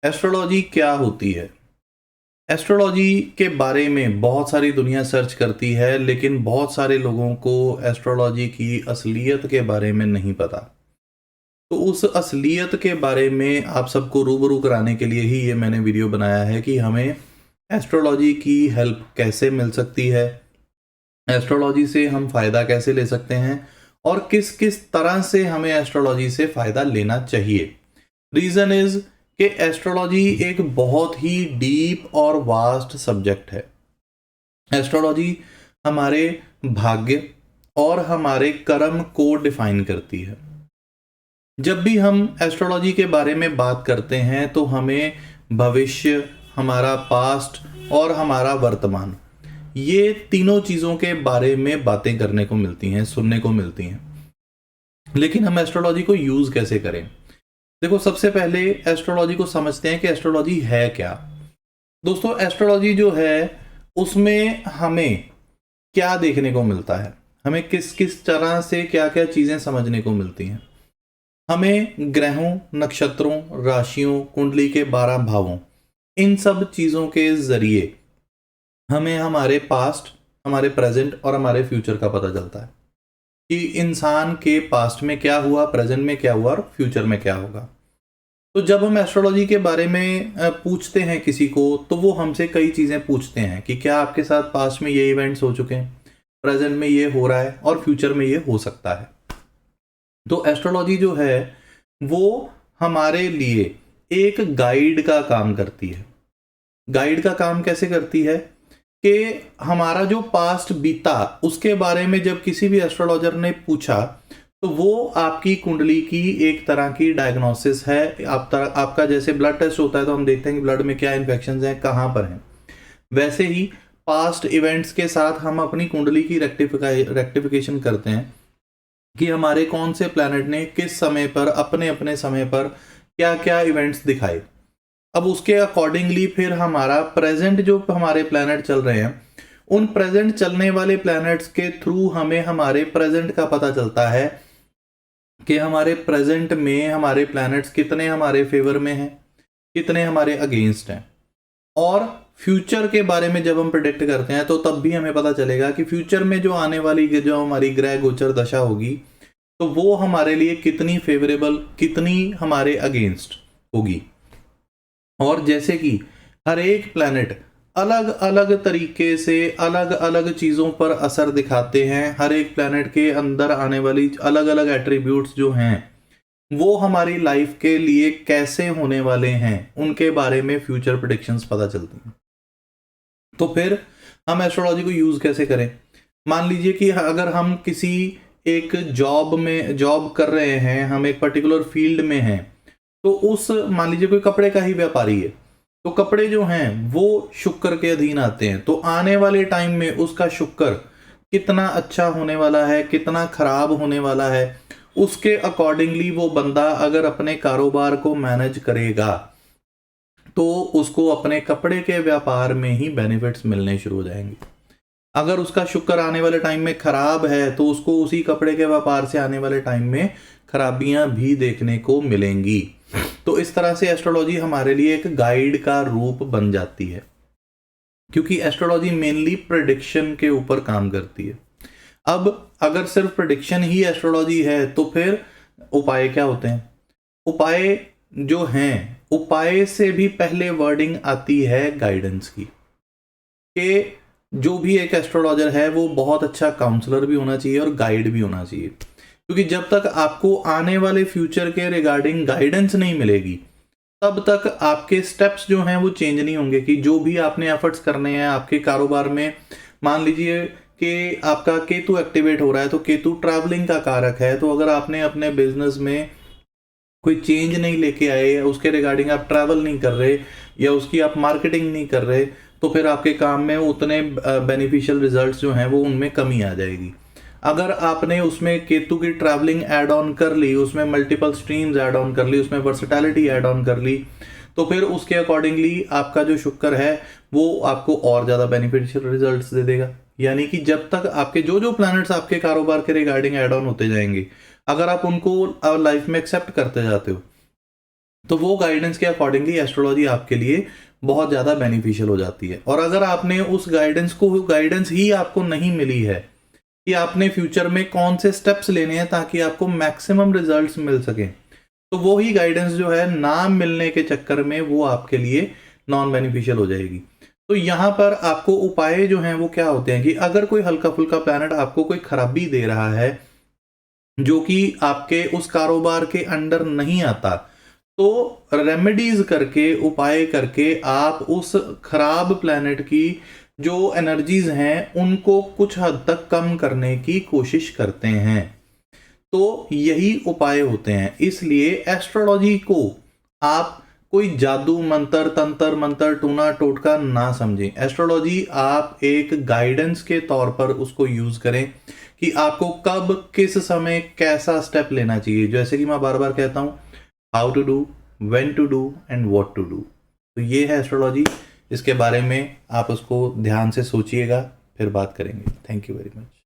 Astrology क्या होती है? एस्ट्रोलॉजी के बारे में बहुत सारी दुनिया सर्च करती है, लेकिन बहुत सारे लोगों को एस्ट्रोलॉजी की असलियत के बारे में नहीं पता। तो उस असलियत के बारे में आप सबको रूबरू कराने के लिए ही ये मैंने वीडियो बनाया है कि हमें एस्ट्रोलॉजी की हेल्प कैसे मिल सकती है, एस्ट्रोलॉजी से हम फ़ायदा कैसे ले सकते हैं और किस किस तरह से हमें एस्ट्रोलॉजी से फ़ायदा लेना चाहिए। रीज़न इज़ कि एस्ट्रोलॉजी एक बहुत ही डीप और वास्ट सब्जेक्ट है। एस्ट्रोलॉजी हमारे भाग्य और हमारे कर्म को डिफाइन करती है। जब भी हम एस्ट्रोलॉजी के बारे में बात करते हैं तो हमें भविष्य, हमारा पास्ट और हमारा वर्तमान, ये तीनों चीज़ों के बारे में बातें करने को मिलती हैं, सुनने को मिलती हैं। लेकिन हम एस्ट्रोलॉजी को यूज़ कैसे करें? देखो, सबसे पहले एस्ट्रोलॉजी को समझते हैं कि एस्ट्रोलॉजी है क्या। दोस्तों, एस्ट्रोलॉजी जो है उसमें हमें क्या देखने को मिलता है, हमें किस किस तरह से क्या क्या चीज़ें समझने को मिलती हैं। हमें ग्रहों, नक्षत्रों, राशियों, कुंडली के 12 भावों, इन सब चीज़ों के ज़रिए हमें हमारे पास्ट, हमारे प्रेजेंट और हमारे फ्यूचर का पता चलता है कि इंसान के पास्ट में क्या हुआ, प्रेजेंट में क्या हुआ और फ्यूचर में क्या होगा। तो जब हम एस्ट्रोलॉजी के बारे में पूछते हैं किसी को, तो वो हमसे कई चीज़ें पूछते हैं कि क्या आपके साथ पास्ट में ये इवेंट्स हो चुके हैं, प्रेजेंट में ये हो रहा है और फ्यूचर में ये हो सकता है। तो एस्ट्रोलॉजी जो है वो हमारे लिए एक गाइड का काम करती है। गाइड का काम कैसे करती है कि हमारा जो पास्ट बीता उसके बारे में जब किसी भी एस्ट्रोलॉजर ने पूछा, तो वो आपकी कुंडली की एक तरह की डायग्नोसिस है। आपका जैसे ब्लड टेस्ट होता है तो हम देखते हैं कि ब्लड में क्या इन्फेक्शंस हैं, कहाँ पर हैं। वैसे ही पास्ट इवेंट्स के साथ हम अपनी कुंडली की रेक्टिफिकेशन करते हैं कि हमारे कौन से प्लैनेट ने किस समय पर अपने अपने समय पर क्या क्या इवेंट्स दिखाए। अब उसके अकॉर्डिंगली फिर हमारा प्रेजेंट जो हमारे प्लैनेट चल रहे हैं, उन प्रेजेंट चलने वाले प्लैनेट्स के थ्रू हमें हमारे प्रेजेंट का पता चलता है कि हमारे प्रेजेंट में हमारे प्लैनेट्स कितने हमारे फेवर में हैं, कितने हमारे अगेंस्ट हैं। और फ्यूचर के बारे में जब हम प्रिडिक्ट करते हैं तो तब भी हमें पता चलेगा कि फ्यूचर में जो आने वाली जो हमारी ग्रह गोचर दशा होगी, तो वो हमारे लिए कितनी फेवरेबल, कितनी हमारे अगेंस्ट होगी। और जैसे कि हर एक प्लैनेट अलग अलग तरीके से अलग अलग चीज़ों पर असर दिखाते हैं, हर एक प्लैनेट के अंदर आने वाली अलग अलग एट्रीब्यूट्स जो हैं वो हमारी लाइफ के लिए कैसे होने वाले हैं, उनके बारे में फ्यूचर प्रेडिक्शंस पता चलती हैं। तो फिर हम एस्ट्रोलॉजी को यूज़ कैसे करें? मान लीजिए कि अगर हम किसी एक जॉब कर रहे हैं, हम एक पर्टिकुलर फील्ड में हैं, तो उस मान लीजिए कोई कपड़े का ही व्यापारी है, तो कपड़े जो हैं वो शुक्र के अधीन आते हैं। तो आने वाले टाइम में उसका शुक्र कितना अच्छा होने वाला है, कितना खराब होने वाला है, उसके अकॉर्डिंगली वो बंदा अगर अपने कारोबार को मैनेज करेगा तो उसको अपने कपड़े के व्यापार में ही बेनिफिट्स मिलने शुरू हो जाएंगे। अगर उसका शुक्र आने वाले टाइम में खराब है तो उसको उसी कपड़े के व्यापार से आने वाले टाइम में खराबियां भी देखने को मिलेंगी। तो इस तरह से एस्ट्रोलॉजी हमारे लिए एक गाइड का रूप बन जाती है, क्योंकि एस्ट्रोलॉजी मेनली प्रेडिक्शन के ऊपर काम करती है। अब अगर सिर्फ प्रेडिक्शन ही एस्ट्रोलॉजी है तो फिर उपाय क्या होते हैं? उपाय जो हैं, उपाय से भी पहले वर्डिंग आती है गाइडेंस की, कि जो भी एक एस्ट्रोलॉजर है वो बहुत अच्छा काउंसलर भी होना चाहिए और गाइड भी होना चाहिए। क्योंकि जब तक आपको आने वाले फ्यूचर के रिगार्डिंग गाइडेंस नहीं मिलेगी, तब तक आपके स्टेप्स जो हैं वो चेंज नहीं होंगे। कि जो भी आपने एफर्ट्स करने हैं आपके कारोबार में, मान लीजिए कि आपका केतु एक्टिवेट हो रहा है, तो केतु ट्रैवलिंग का कारक है। तो अगर आपने अपने बिजनेस में कोई चेंज नहीं लेके आए, उसके रिगार्डिंग आप ट्रैवल नहीं कर रहे या उसकी आप मार्केटिंग नहीं कर रहे, तो फिर आपके काम में उतने बेनिफिशियल रिजल्ट्स जो हैं वो उनमें कमी आ जाएगी। अगर आपने उसमें केतु की ट्रैवलिंग ऐड ऑन कर ली, उसमें मल्टीपल स्ट्रीम्स ऐड ऑन कर ली, उसमें वर्सेटैलिटी ऐड ऑन कर ली, तो फिर उसके अकॉर्डिंगली आपका जो शुक्र है वो आपको और ज़्यादा बेनिफिशियल रिजल्ट्स दे देगा। यानी कि जब तक आपके जो जो प्लैनेट्स आपके कारोबार के रिगार्डिंग ऐड ऑन होते जाएंगे, अगर आप उनको लाइफ में एक्सेप्ट करते जाते हो, तो वो गाइडेंस के अकॉर्डिंगली एस्ट्रोलॉजी आपके लिए बहुत ज़्यादा बेनिफिशियल हो जाती है। और अगर आपने उस गाइडेंस ही आपको नहीं मिली है कि आपने फ्यूचर में कौन से स्टेप्स लेने हैं ताकि आपको मैक्सिमम रिजल्ट्स मिल सकें, तो वो ही गाइडेंस जो है ना मिलने के चक्कर में वो आपके लिए नॉन बेनिफिशियल हो जाएगी। तो यहाँ पर आपको उपाय जो हैं वो क्या होते हैं कि अगर कोई हल्का फुल्का प्लैनेट आपको कोई खराबी दे रहा है जो कि आपके उस कारोबार के अंडर नहीं आता, तो रेमेडीज करके, उपाय करके आप उस खराब प्लैनेट की जो एनर्जीज हैं उनको कुछ हद तक कम करने की कोशिश करते हैं। तो यही उपाय होते हैं। इसलिए एस्ट्रोलॉजी को आप कोई जादू मंत्र, तंत्र मंत्र, टूना टोटका ना समझें। एस्ट्रोलॉजी आप एक गाइडेंस के तौर पर उसको यूज करें कि आपको कब, किस समय, कैसा स्टेप लेना चाहिए। जैसे कि मैं बार बार कहता हूं, how to do, when to do and what to do. तो ये है एस्ट्रोलॉजी। इसके बारे में आप उसको ध्यान से सोचिएगा, फिर बात करेंगे। Thank you very much.